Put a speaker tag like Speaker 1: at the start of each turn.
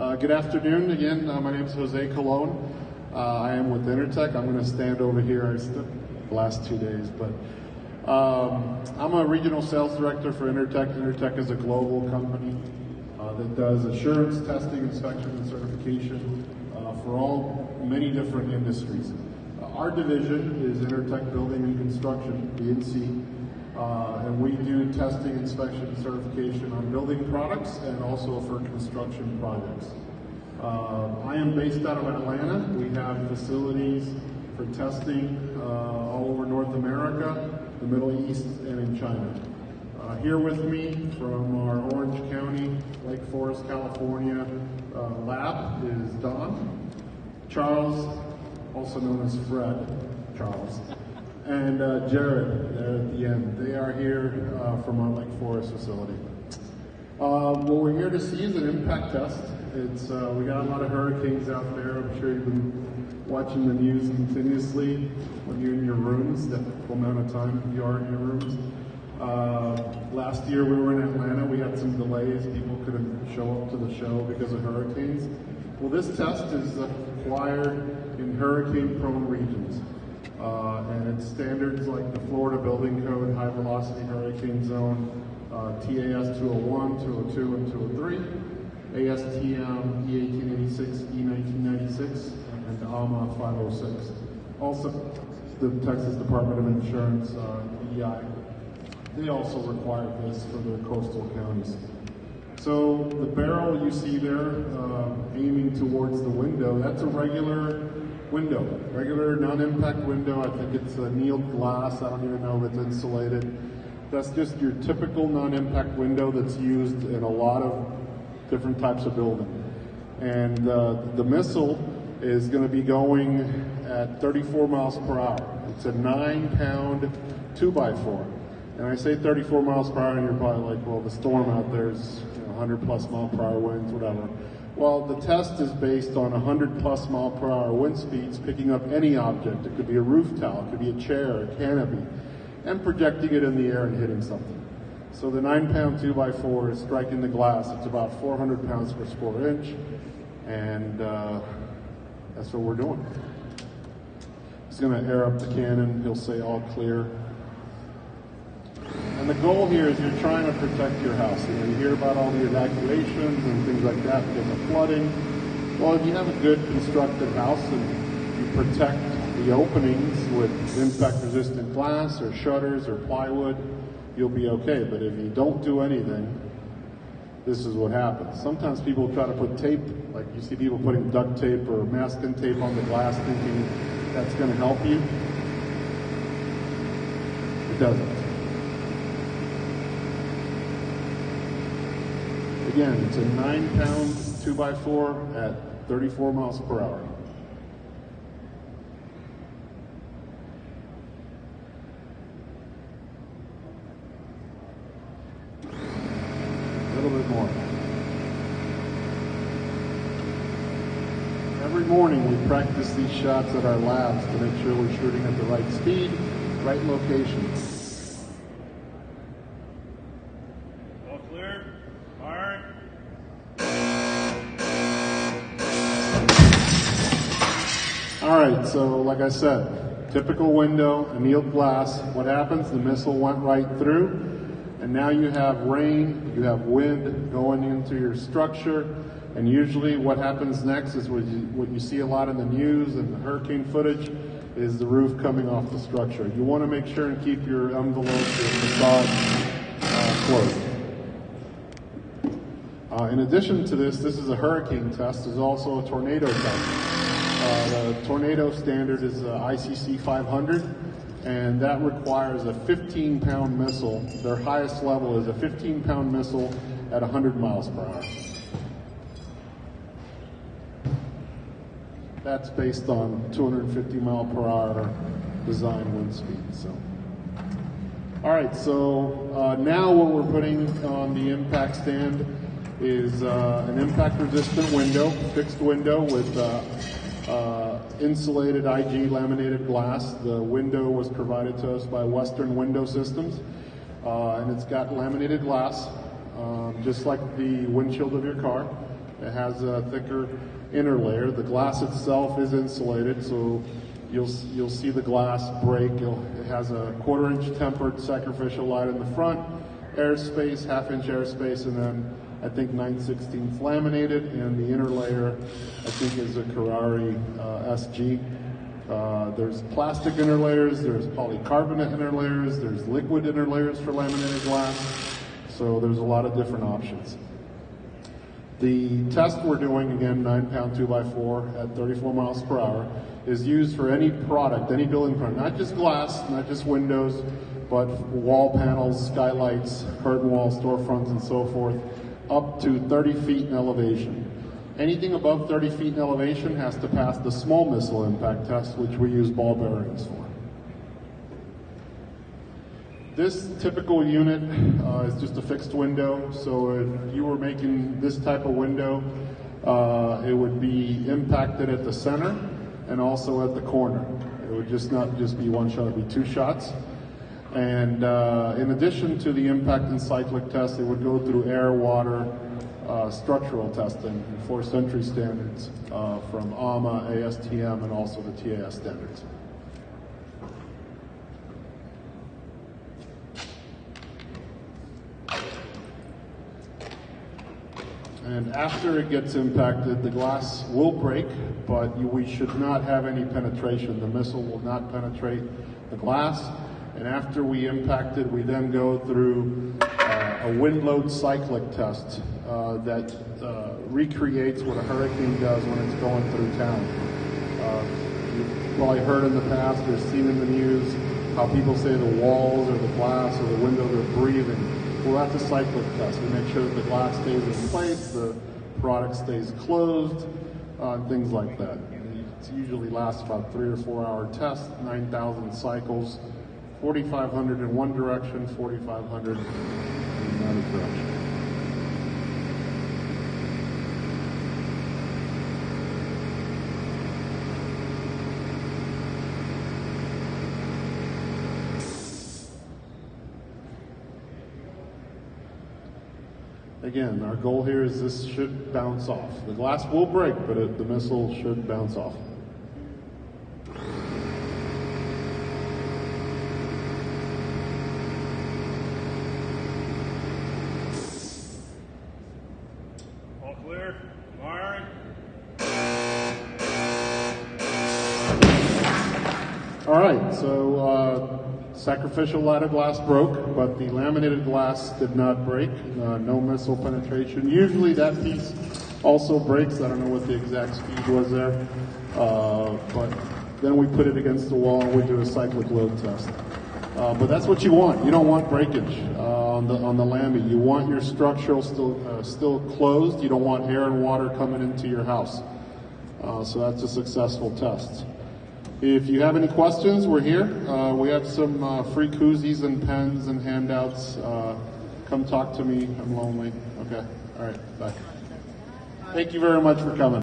Speaker 1: Good afternoon again. My name is Jose Colon. I am with Intertek. I'm going to stand over here the last 2 days, but I'm a regional sales director for Intertek. Intertek is a global company that does assurance, testing, inspection, and certification for many different industries. Our division is Intertek Building and Construction, B&C. And we do testing, inspection, and certification on building products and also for construction projects. I am based out of Atlanta. We have facilities for testing all over North America, the Middle East, and in China. Here with me from our Orange County, Lake Forest, California lab is Don, Charles, also known as Fred, Charles, and Jared there at the end. They are here from our Lake Forest facility. What we're here to see is an impact test. We got a lot of hurricanes out there. I'm sure you've been watching the news continuously when you're in your rooms, the amount of time you are in your rooms. Last year we were in Atlanta. We had some delays. People couldn't show up to the show because of hurricanes. Well, this test is required in hurricane-prone regions. And it's standards like the Florida Building Code, High Velocity Hurricane Zone, TAS 201, 202, and 203, ASTM E1886, E1996, and AMA 506. Also, the Texas Department of Insurance, EEI, they also require this for their coastal counties. So the barrel you see there aiming towards the window, that's a regular window, regular non-impact window. I think it's annealed glass. I don't even know if it's insulated. That's just your typical non-impact window that's used in a lot of different types of building. And the missile is going to be going at 34 miles per hour. It's a 9-pound 2x4. And I say 34 miles per hour, and you're probably like, well, the storm out there is 100 plus mile per hour winds, whatever. Well, the test is based on 100 plus mile per hour wind speeds, picking up any object. It could be a roof towel, it could be a chair, a canopy, and projecting it in the air and hitting something. So the 9-pound 2x4 is striking the glass. It's about 400 pounds per square inch, and that's what we're doing. He's going to air up the cannon. He'll say all clear. And the goal here is you're trying to protect your house. You hear about all the evacuations and things like that because of flooding. Well, if you have a good constructed house and you protect the openings with impact-resistant glass or shutters or plywood, you'll be okay. But if you don't do anything, this is what happens. Sometimes people try to put tape, like you see people putting duct tape or masking tape on the glass thinking that's going to help you. It doesn't. Again, it's a 9-pound 2x4 at 34 miles per hour. A little bit more. Every morning we practice these shots at our labs to make sure we're shooting at the right speed, right location. All right, so like I said, typical window, annealed glass. What happens? The missile went right through, and now you have rain, you have wind going into your structure, and usually what happens next is what you see a lot in the news and the hurricane footage is the roof coming off the structure. You want to make sure and keep your envelope, your facade closed. In addition to this is a hurricane test. There's also a tornado test. The tornado standard is ICC 500, and that requires a 15-pound missile. Their highest level is a 15-pound missile at 100 miles per hour. That's based on 250 mile per hour design wind speed. So, all right. So now what we're putting on the impact stand is an impact-resistant window, fixed window with insulated IG laminated glass. The window was provided to us by Western Window Systems, and it's got laminated glass, just like the windshield of your car. It has a thicker inner layer. The glass itself is insulated, so you'll see the glass break. It has a 1/4-inch tempered sacrificial light in the front, airspace, 1/2-inch airspace, and then I think 9/16 laminated, and the inner layer I think is a Carrari SG. There's plastic inner layers, there's polycarbonate inner layers, there's liquid inner layers for laminated glass, so there's a lot of different options. The test we're doing, again, 9-pound 2x4 at 34 miles per hour, is used for any product, any building product, not just glass, not just windows, but wall panels, skylights, curtain walls, storefronts, and so forth, up to 30 feet in elevation. Anything above 30 feet in elevation has to pass the small missile impact test, which we use ball bearings for. This typical unit is just a fixed window, so if you were making this type of window, it would be impacted at the center and also at the corner. It would not just be one shot, it would be 2 shots. And in addition to the impact and cyclic test, it would go through air, water, structural testing, 4th century standards from AMA, ASTM, and also the TAS standards. And after it gets impacted, the glass will break, but we should not have any penetration. The missile will not penetrate the glass. And after we impact it, we then go through a wind load cyclic test that recreates what a hurricane does when it's going through town. You've probably heard in the past or seen in the news how people say the walls or the glass or the windows are breathing. Well, that's a cyclic test. We make sure that the glass stays in place, the product stays closed, and things like that. It usually lasts about 3 or 4 hour test, 9,000 cycles, 4,500 in one direction, 4,500 in another direction. Again, our goal here is this should bounce off. The glass will break, but the missile should bounce off.
Speaker 2: All clear. Firing.
Speaker 1: All right, so sacrificial lighted glass broke, but the laminated glass did not break. No missile penetration. Usually that piece also breaks. I don't know what the exact speed was there, but then we put it against the wall and we do a cyclic load test. But that's what you want. You don't want breakage on the lamy. You want your structure still closed. You don't want air and water coming into your house. So that's a successful test. If you have any questions, we're here. We have some free koozies and pens and handouts. Come talk to me. I'm lonely. Okay. All right. Bye. Thank you very much for coming.